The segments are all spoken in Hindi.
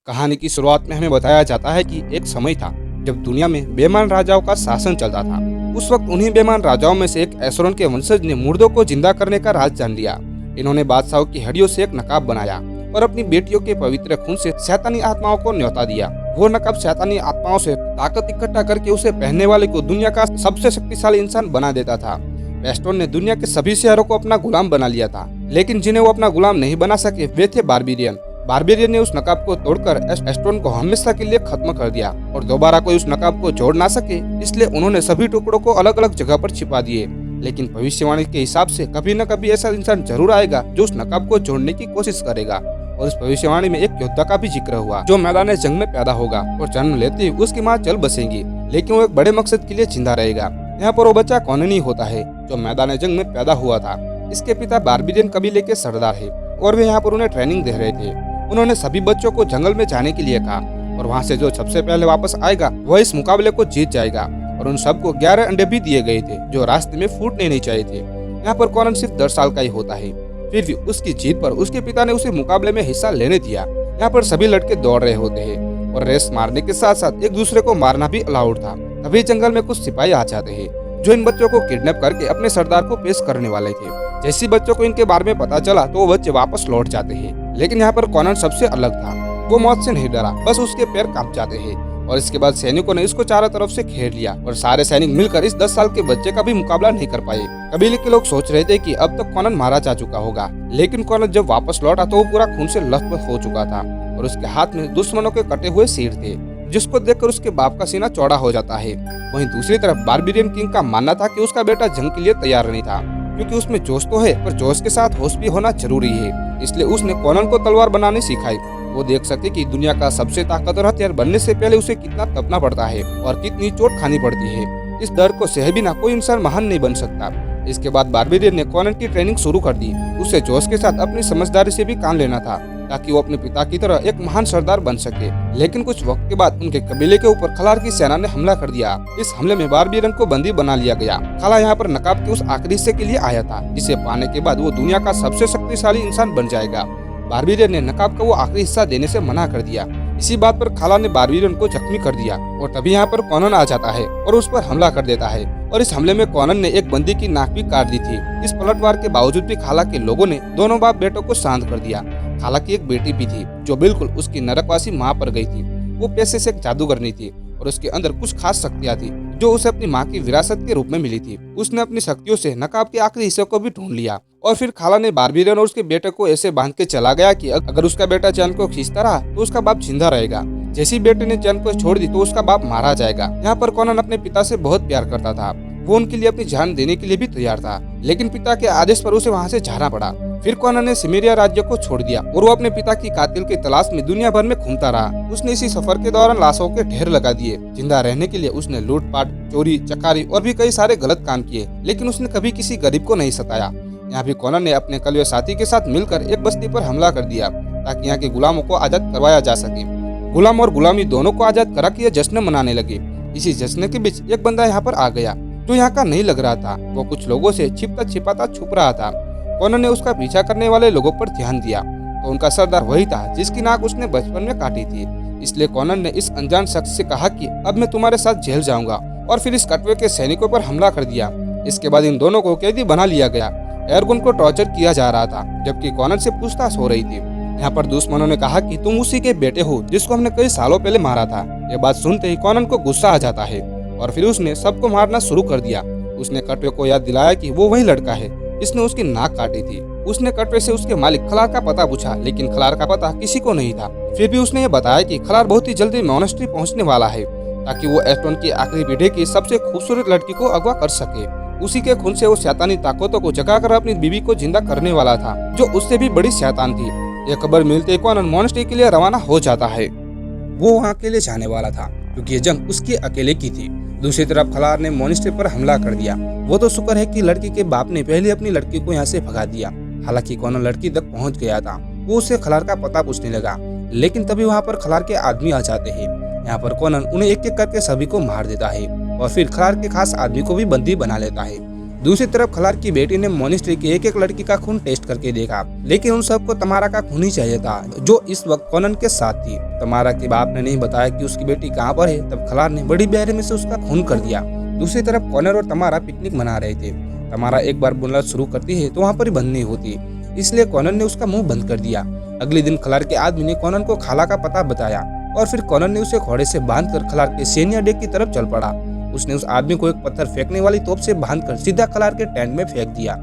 कहानी की शुरुआत में हमें बताया जाता है कि एक समय था जब दुनिया में बेईमान राजाओं का शासन चलता था। उस वक्त उन्हीं बेईमान राजाओं में से एक एसरोन के वंशज ने मुर्दों को जिंदा करने का राज जान लिया। इन्होंने बादशाहों की हड्डियों से एक नकाब बनाया और अपनी बेटियों के पवित्र खून से शैतानी आत्माओं को न्योता दिया। वो नकाब शैतानी आत्माओं से ताकत इकट्ठा करके उसे पहनने वाले को दुनिया का सबसे शक्तिशाली इंसान बना देता था। एस्टोन ने दुनिया के सभी शहरों को अपना गुलाम बना लिया था, लेकिन जिन्हें वो अपना गुलाम नहीं बना सके वे थे बारबेरियन। बारबेरियन ने उस नकाब को तोड़कर एस्टोन को हमेशा के लिए खत्म कर दिया और दोबारा कोई उस नकाब को जोड़ ना सके, इसलिए उन्होंने सभी टुकड़ों को अलग अलग जगह पर छिपा दिए। लेकिन भविष्यवाणी के हिसाब से कभी न कभी ऐसा इंसान जरूर आएगा जो उस नकाब को जोड़ने की कोशिश करेगा। और इस भविष्यवाणी में एक योद्धा का भी जिक्र हुआ जो मैदान जंग में पैदा होगा और जन्म लेते ही उसकी माँ चल बसेंगी, लेकिन वो एक बड़े मकसद के लिए जिंदा रहेगा। यहाँ पर वो बच्चा कॉननी होता है जो मैदान जंग में पैदा हुआ था। इसके पिता बारबेरियन कबीले के सरदार है और वे यहाँ पर उन्हें ट्रेनिंग दे रहे थे। उन्होंने सभी बच्चों को जंगल में जाने के लिए कहा और वहाँ से जो सबसे पहले वापस आएगा वह इस मुकाबले को जीत जाएगा। और उन सबको 11 अंडे भी दिए गए थे जो रास्ते में फूटने नहीं चाहिए थे। यहाँ पर कॉनन सिर्फ 10 साल का ही होता है, फिर भी उसकी जीत पर उसके पिता ने उसे मुकाबले में हिस्सा लेने दिया। यहाँ पर सभी लड़के दौड़ रहे होते हैं और रेस मारने के साथ साथ एक दूसरे को मारना भी अलाउड था। तभी जंगल में कुछ सिपाही आ जाते हैं जो इन बच्चों को किडनैप करके अपने सरदार को पेश करने वाले थे। जैसे बच्चों को इनके बारे में पता चला तो वो बच्चे वापस लौट जाते हैं, लेकिन यहाँ पर कॉनन सबसे अलग था। वो मौत से नहीं डरा, बस उसके पैर कांप जाते हैं। और इसके बाद सैनिकों ने इसको चारों तरफ से घेर लिया और सारे सैनिक मिलकर इस 10 साल के बच्चे का भी मुकाबला नहीं कर पाए। कबीले के लोग सोच रहे थे कि अब तक कॉनन मारा जा चुका होगा, लेकिन कॉनन जब वापस लौटा तो वो पूरा खून से लथपथ हो चुका था और उसके हाथ में दुश्मनों के कटे हुए सिर थे, जिसको देखकर उसके बाप का सीना चौड़ा हो जाता है। वहीं दूसरी तरफ बारबेरियन किंग का मानना था कि उसका बेटा जंग के लिए तैयार नहीं था, क्योंकि उसमें जोश तो है पर जोश के साथ होश भी होना जरूरी है। इसलिए उसने कॉनन को तलवार बनाने सिखाई। वो देख सके कि दुनिया का सबसे ताकतवर हथियार बनने से पहले उसे कितना तपना पड़ता है और कितनी चोट खानी पड़ती है। इस डर को सहे बिना कोई इंसान महान नहीं बन सकता। इसके बाद बारबेरियन ने कॉनन की ट्रेनिंग शुरू कर दी। उसे जोश के साथ अपनी समझदारी से भी काम लेना था ताकि वो अपने पिता की तरह एक महान सरदार बन सके। लेकिन कुछ वक्त के बाद उनके कबीले के ऊपर खलार की सेना ने हमला कर दिया। इस हमले में बारबेरियन को बंदी बना लिया गया। खला यहाँ पर नकाब के उस आखिरी हिस्से के लिए आया था जिसे पाने के बाद वो दुनिया का सबसे शक्तिशाली इंसान बन जाएगा। बारबेरियन ने नकाब का वो आखिरी हिस्सा देने से मना कर दिया। इसी बात पर खाला ने बारबेरियन को जख्मी कर दिया और तभी यहाँ पर कॉनन आ जाता है और उस पर हमला कर देता है। और इस हमले में कॉनन ने एक बंदी की नाक भी काट दी थी। इस पलटवार के बावजूद भी खाला के लोगों ने दोनों बाप बेटों को शांत कर दिया। खाला की एक बेटी भी थी जो बिल्कुल उसकी नरकवासी माँ पर गई थी। वो पैसे से एक जादूगरनी थी और उसके अंदर कुछ खास शक्तियाँ थी जो उसे अपनी माँ की विरासत के रूप में मिली थी। उसने अपनी शक्तियों से नकाब के आखिरी हिस्से को भी ढूंढ लिया और फिर खाला ने बारबेरियन और उसके बेटे को ऐसे बांध के चला गया कि अगर उसका बेटा चैन को खींचता रहा तो उसका बाप जिंदा रहेगा। जैसे ही बेटे ने चैन को छोड़ दी तो उसका बाप मारा जाएगा। यहाँ पर कॉनन अपने पिता से बहुत प्यार करता था। वो उनके लिए अपनी जान देने के लिए भी तैयार था, लेकिन पिता के आदेश पर उसे वहाँ से जाना पड़ा। फिर कॉनन ने सिमेरिया राज्य को छोड़ दिया और वो अपने पिता की कातिल की तलाश में दुनिया भर में घूमता रहा। उसने इसी सफर के दौरान लाशों के ढेर लगा दिए। जिंदा रहने के लिए उसने लूटपाट, चोरी, चकारी और भी कई सारे गलत काम किए, लेकिन उसने कभी किसी गरीब को नहीं सताया। यहाँ भी कॉनन ने अपने कलवे साथी के साथ मिलकर एक बस्ती पर हमला कर दिया ताकि यहाँ के गुलामों को आजाद करवाया जा सके। गुलाम और गुलामी दोनों को आजाद करा के जश्न मनाने लगे। इसी जश्न के बीच एक बंदा यहाँ पर आ गया जो यहाँ का नहीं लग रहा था। वो कुछ लोगों से छिपता छिपाता छुप रहा था। कॉनन ने उसका पीछा करने वाले लोगों पर ध्यान दिया तो उनका सरदार वही था जिसकी नाक उसने बचपन में काटी थी। इसलिए कॉनन ने इस अनजान शख्स से कहा कि अब मैं तुम्हारे साथ जेल जाऊंगा और फिर इस कटवे के सैनिकों पर हमला कर दिया। इसके बाद इन दोनों को कैदी बना लिया गया। एरगुन को टॉर्चर किया जा रहा था जबकि कॉनन से पूछताछ हो रही थी। यहाँ पर दुश्मनों ने कहा कि तुम उसी के बेटे हो जिसको हमने कई सालों पहले मारा था। ये बात सुनते ही कॉनन को गुस्सा आ जाता है और फिर उसने सबको मारना शुरू कर दिया। उसने कटवे को याद दिलाया कि वो वही लड़का है जिसने उसकी नाक काटी थी। उसने कटवे से उसके मालिक खलार का पता पूछा, लेकिन खलार का पता किसी को नहीं था। फिर भी उसने ये बताया कि खलार बहुत ही जल्दी मोनेस्ट्री पहुंचने वाला है ताकि वो एस्टोन की आखिरी पीढ़ी की सबसे खूबसूरत लड़की को अगवा कर सके। उसी के खून से वो शैतानी ताकतों को जगाकर अपनी बीवी को जिंदा करने वाला था जो उससे भी बड़ी शैतान थी। यह खबर मिलते ही कॉनन मोनेस्ट्री के लिए रवाना हो जाता है। वो वहाँ अकेले जाने वाला था क्योंकि ये जंग उसके अकेले की थी। दूसरी तरफ खलार ने मोनेस्ट्री पर हमला कर दिया। वो तो शुक्र है कि लड़की के बाप ने पहले अपनी लड़की को यहाँ से भगा दिया। हालांकि कॉनन लड़की तक पहुँच गया था। वो उससे खलार का पता पूछने लगा, लेकिन तभी वहाँ पर खलार के आदमी आ जाते हैं। यहाँ पर कॉनन उन्हें एक एक करके सभी को मार देता है और फिर खलार के खास आदमी को भी बंदी बना लेता है। दूसरी तरफ खलार की बेटी ने मोनिस्ट्री की एक एक लड़की का खून टेस्ट करके देखा, लेकिन उन सबको तमारा का खून ही चाहिए था, जो इस वक्त कॉनन के साथ थी। तमारा के बाप ने नहीं बताया कि उसकी बेटी कहाँ पर है, तब खलार ने बड़ी बेरहमी से उसका खून कर दिया। दूसरी तरफ कॉनर और तमारा पिकनिक मना रहे थे। तमारा एक बार बोलना शुरू करती है तो वहाँ पर ही बंद नहीं होती, इसलिए कॉनन ने उसका मुंह बंद कर दिया। अगले दिन खलार के आदमी ने कॉनन को खाला का पता बताया और फिर कॉनन ने उसे घोड़े से बांधकर खलार के सैनिया डेक की तरफ चल पड़ा। उसने उस आदमी को एक पत्थर फेंकने वाली तोप से बांधकर सीधा खलार के टेंट में फेंक दिया।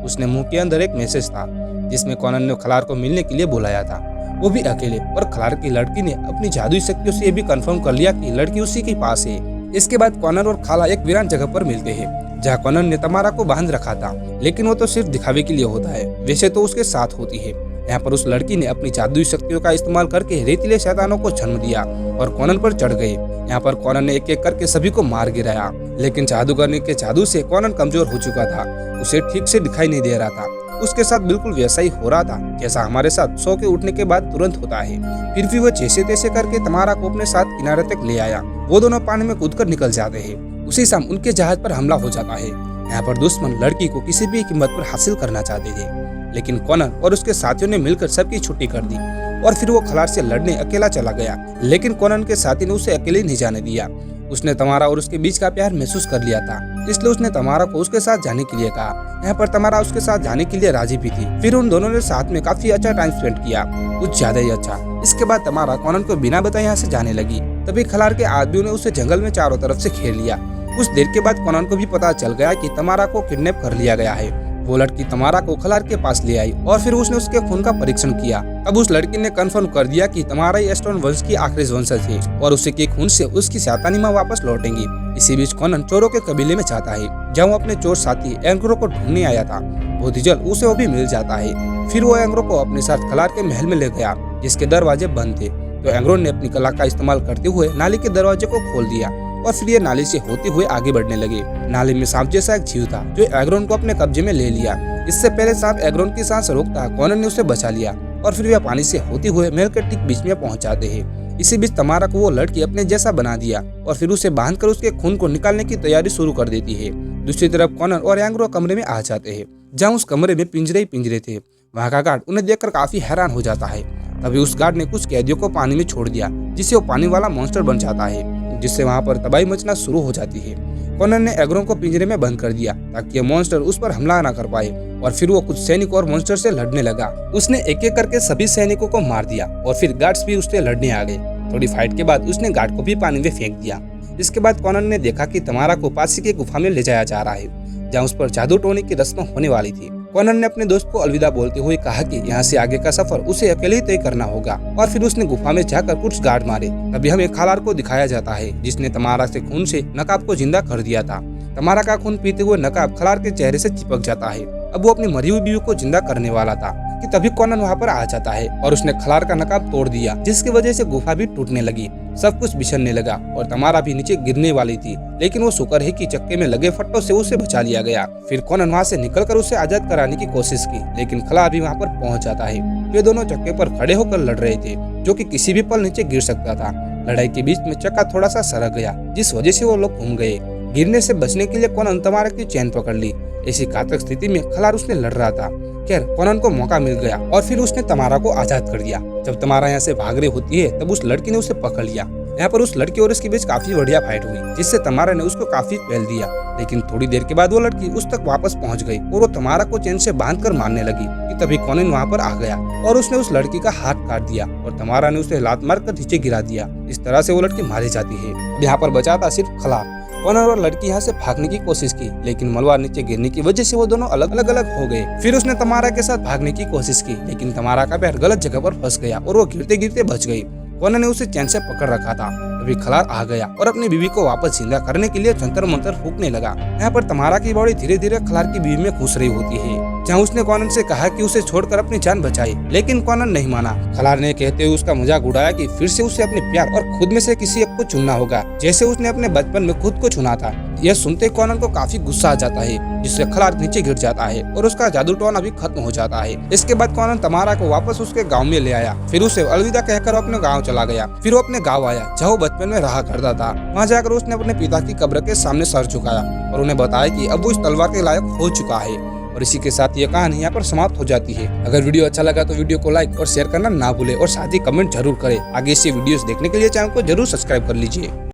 उसने मुंह के अंदर एक मैसेज था जिसमें कॉनन ने खलार को मिलने के लिए बुलाया था, वो भी अकेले। और खलार की लड़की ने अपनी जादुई शक्तियों से ये भी कंफर्म कर लिया कि लड़की उसी के पास है। इसके बाद कॉनन और खाला एक वीरान जगह पर मिलते हैं, जहाँ कॉनन ने तमारा को बांध रखा था, लेकिन वो तो सिर्फ दिखावे के लिए होता है, वैसे तो उसके साथ होती है। यहाँ पर उस लड़की ने अपनी जादुई शक्तियों का इस्तेमाल करके रेतीले शैतानों को जन्म दिया और कॉनन पर चढ़ गए। यहाँ पर कॉनन ने एक एक करके सभी को मार गिराया, लेकिन जादूगरनी के जादू से कॉनन कमजोर हो चुका था, उसे ठीक से दिखाई नहीं दे रहा था। उसके साथ बिल्कुल वैसा ही हो रहा था जैसा हमारे साथ सो के उठने के बाद तुरंत होता है। फिर भी वो जैसे तैसे करके तमारा को अपने साथ किनारे तक ले आया। वो दोनों पानी में कूदकर निकल जाते हैं। उसी शाम उनके जहाज पर हमला हो जाता है। यहाँ पर दुश्मन लड़की को किसी भी कीमत पर हासिल करना चाहते थे, लेकिन कॉनन और उसके साथियों ने मिलकर सबकी छुट्टी कर दी और फिर वो खलार से लड़ने अकेला चला गया। लेकिन कॉनन के साथी ने उसे अकेले नहीं जाने दिया। उसने तमारा और उसके बीच का प्यार महसूस कर लिया था, इसलिए उसने तमारा को उसके साथ जाने के लिए कहा। यहाँ पर तमारा उसके साथ जाने के लिए राजी भी थी। फिर उन दोनों ने साथ में काफी अच्छा टाइम स्पेंड किया, कुछ ज्यादा ही अच्छा। इसके बाद तमारा कॉनन को बिना बताए यहाँ से जाने लगी। तभी खलार के आदमियों ने उसे जंगल में चारों तरफ से घेर लिया। कुछ देर के बाद कॉनन को भी पता चल गया कि तमारा को किडनैप कर लिया गया है। वो लड़की तमारा को खलार के पास ले आई और फिर उसने उसके खून का परीक्षण किया। अब उस लड़की ने कंफर्म कर दिया कि तमारा ही एस्टोन वंश की आखिरी वंशज है और उसी के खून से उसकी शैतानी माँ वापस लौटेंगी। इसी बीच कॉनन चोरों के कबीले में जाता है, जहाँ वो अपने चोर साथी एंग्रो को ढूंढने आया था। बहुत ही जल्द उसे वो भी मिल जाता है। फिर वो एंग्रो को अपने साथ खलार के महल में ले गया, जिसके दरवाजे बंद थे। तो एंग्रो ने अपनी कला का इस्तेमाल करते हुए नाली के दरवाजे को खोल दिया और फिर ये नाली से होते हुए आगे बढ़ने लगे। नाली में सांप जैसा एक जीव था जो एग्रोन को अपने कब्जे में ले लिया। इससे पहले सांप एग्रोन की सांस रोकता, कॉनन ने उसे बचा लिया और फिर वे पानी से होते हुए महल के ठीक बीच में पहुंच जाते हैं। इसी बीच तमारा को वो लड़की अपने जैसा बना दिया और फिर उसे बांधकर उसके खून को निकालने की तैयारी शुरू कर देती है। दूसरी तरफ कॉनन और एंग्रो कमरे में आ जाते हैं, जहाँ उस कमरे में पिंजरे ही पिंजरे थे। वहाँ का गार्ड उन्हें देखकर काफी हैरान हो जाता है। तभी उस गार्ड ने कुछ कैदियों को पानी में छोड़ दिया, जिससे वो पानी वाला मॉन्स्टर बन जाता है, जिससे वहाँ पर तबाही मचना शुरू हो जाती है। कॉनन ने एग्रो को पिंजरे में बंद कर दिया ताकि ये मॉन्स्टर उस पर हमला न कर पाए और फिर वो कुछ सैनिक और मॉन्स्टर से लड़ने लगा। उसने एक एक करके सभी सैनिकों को मार दिया और फिर गार्ड्स भी उससे लड़ने आ गए। थोड़ी फाइट के बाद उसने गार्ड को भी पानी में फेंक दिया। इसके बाद कॉनन ने देखा कि तमारा को पास की गुफा में ले जाया जा रहा है, जहाँ उस पर जादू टोने की रस्म होने वाली थी। कॉनन ने अपने दोस्त को अलविदा बोलते हुए कहा कि यहाँ से आगे का सफर उसे अकेले ही तय करना होगा और फिर उसने गुफा में जाकर कुछ गार्ड मारे। तभी हमें खालार को दिखाया जाता है, जिसने तमारा से खून से नकाब को जिंदा कर दिया था। तमारा का खून पीते हुए नकाब खलार के चेहरे से चिपक जाता है। अब वो अपनी मरी हुई बीवी को जिंदा करने वाला था कि तभी कॉनन वहाँ पर आ जाता है और उसने खलार का नकाब तोड़ दिया, जिसकी वजह से गुफा भी टूटने लगी। सब कुछ बिछड़ने लगा और तमारा भी नीचे गिरने वाली थी, लेकिन वो शुक्र है कि चक्के में लगे फट्टों से उसे बचा लिया गया। फिर कॉनन वहाँ से निकलकर उसे आजाद कराने की कोशिश की, लेकिन खलार भी वहाँ पर पहुँच जाता है। वे दोनों चक्के पर खड़े होकर लड़ रहे थे, जो कि किसी भी पल नीचे गिर सकता था। लड़ाई के बीच में चक्का थोड़ा सा सरक गया, जिस वजह से वो लोग घूम गए। गिरने से बचने के लिए कॉनन तमारा की चैन पकड़ ली। ऐसी घातक स्थिति में खलार उसने लड़ रहा था। खैर कॉनन को मौका मिल गया और फिर उसने तमारा को आजाद कर दिया। जब तमारा यहाँ से भाग रही होती है तब उस लड़की ने उसे पकड़ लिया। यहाँ पर उस लड़की और उसके बीच काफी बढ़िया फाइट हुई, जिससे तमारा ने उसको काफी पहल दिया। लेकिन थोड़ी देर के बाद वो लड़की उस तक वापस पहुंच गई और वो तमारा को चैन से बांधकर मारने लगी कि तभी कॉनन वहाँ पर आ गया और उसने उस लड़की का हाथ काट दिया और तमारा ने उसे लात मारकर नीचे गिरा दिया। इस तरह से वो लड़की मारी जाती है। यहाँ पर बचा था सिर्फ खलार। कॉनन और लड़की यहाँ से भागने की कोशिश की, लेकिन मलवार नीचे गिरने की वजह से वो दोनों अलग अलग हो गए। फिर उसने तमारा के साथ भागने की कोशिश की, लेकिन तमारा का पैर गलत जगह पर फंस गया और वो गिरते गिरते बच गई। कॉनन ने उसे चैन से पकड़ रखा था। तभी खलार आ गया और अपनी बीवी को वापस जिंदा करने के लिए जंतर मंतर फूकने लगा। यहाँ पर तमारा की बॉडी धीरे धीरे खलार की बीवी में घुस रही होती है, जहाँ उसने कॉनन से कहा कि उसे छोड़कर अपनी जान बचाए, लेकिन कॉनन नहीं माना। खलार ने कहते हुए उसका मजाक उड़ाया कि फिर से उसे अपने प्यार और खुद में से किसी एक को चुनना होगा, जैसे उसने अपने बचपन में खुद को चुना था। यह सुनते कॉनन को काफी गुस्सा आ जाता है, जिससे खलार नीचे गिर जाता है और उसका जादू टोना भी खत्म हो जाता है। इसके बाद कॉनन तमारा को वापस उसके गांव में ले आया, फिर उसे अलविदा कहकर अपने गांव चला गया। फिर वो अपने गांव आया जहाँ वो बचपन में रहा करता था। वहाँ जाकर उसने अपने पिता की कब्र के सामने सर झुकाया और उन्हें बताया कि अब वो इस तलवार के लायक हो चुका है। और इसी के साथ ये कहानी यहाँ पर समाप्त हो जाती है। अगर वीडियो अच्छा लगा तो वीडियो को लाइक और शेयर करना ना भूले और साथ ही कमेंट जरूर करें। आगे से वीडियोस देखने के लिए चैनल को जरूर सब्सक्राइब कर लीजिए।